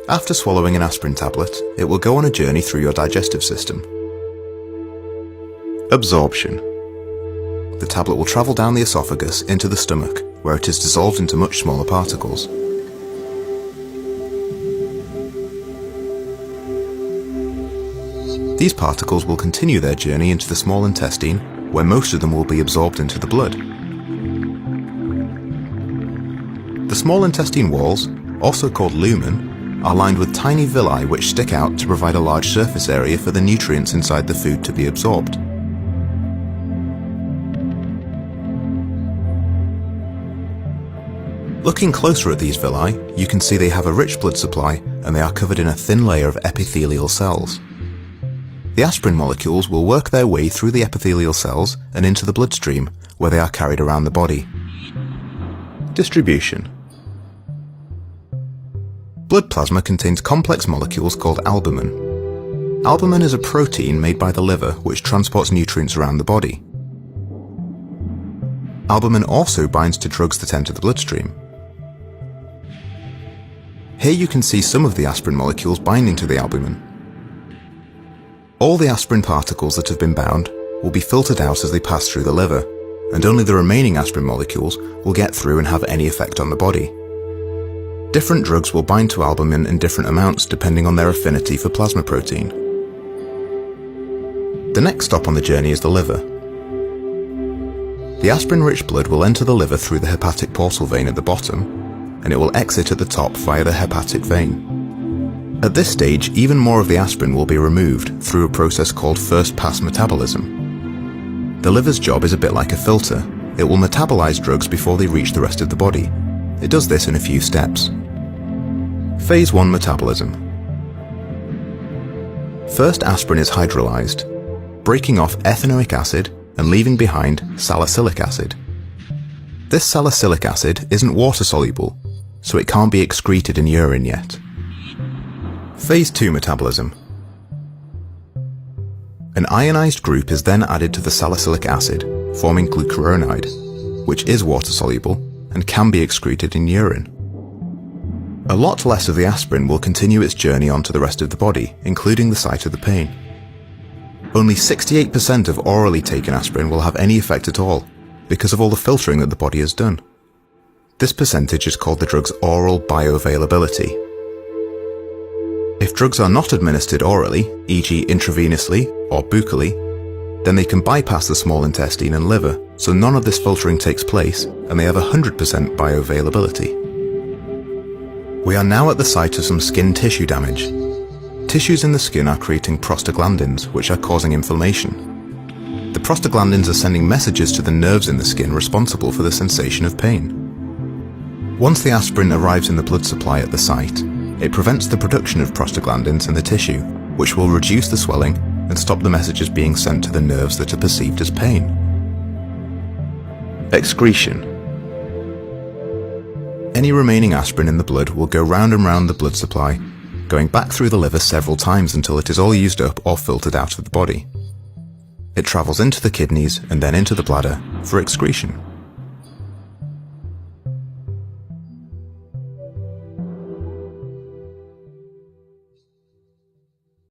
After swallowing an aspirin tablet, it will go on a journey through your digestive system. Absorption. The tablet will travel down the esophagus into the stomach, where it is dissolved into much smaller particles. These particles will continue their journey into the small intestine, where most of them will be absorbed into the blood. The small intestine walls, also called lumen, are lined with tiny villi which stick out to provide a large surface area for the nutrients inside the food to be absorbed. Looking closer at these villi, you can see they have a rich blood supply and they are covered in a thin layer of epithelial cells. The aspirin molecules will work their way through the epithelial cells and into the bloodstream, where they are carried around the body. Distribution. Blood plasma contains complex molecules called albumin. Albumin is a protein made by the liver which transports nutrients around the body. Albumin also binds to drugs that enter the bloodstream. Here you can see some of the aspirin molecules binding to the albumin. All the aspirin particles that have been bound will be filtered out as they pass through the liver, and only the remaining aspirin molecules will get through and have any effect on the body. Different drugs will bind to albumin in different amounts depending on their affinity for plasma protein. The next stop on the journey is the liver. The aspirin-rich blood will enter the liver through the hepatic portal vein at the bottom, and it will exit at the top via the hepatic vein. At this stage, even more of the aspirin will be removed through a process called first-pass metabolism. The liver's job is a bit like a filter. It will metabolize drugs before they reach the rest of the body. It does this in a few steps. Phase 1 metabolism. First, aspirin is hydrolyzed, breaking off ethanoic acid and leaving behind salicylic acid. This salicylic acid isn't water-soluble, so it can't be excreted in urine yet. Phase 2 metabolism. An ionized group is then added to the salicylic acid, forming glucuronide, which is water-soluble and can be excreted in urine. A lot less of the aspirin will continue its journey onto the rest of the body, including the site of the pain. Only 68% of orally taken aspirin will have any effect at all, because of all the filtering that the body has done. This percentage is called the drug's oral bioavailability. If drugs are not administered orally, e.g. intravenously or buccally, then they can bypass the small intestine and liver, so none of this filtering takes place and they have 100% bioavailability. We are now at the site of some skin tissue damage. Tissues in the skin are creating prostaglandins, which are causing inflammation. The prostaglandins are sending messages to the nerves in the skin responsible for the sensation of pain. Once the aspirin arrives in the blood supply at the site, it prevents the production of prostaglandins in the tissue, which will reduce the swelling and stop the messages being sent to the nerves that are perceived as pain. Excretion. Any remaining aspirin in the blood will go round and round the blood supply, going back through the liver several times until it is all used up or filtered out of the body. It travels into the kidneys and then into the bladder for excretion.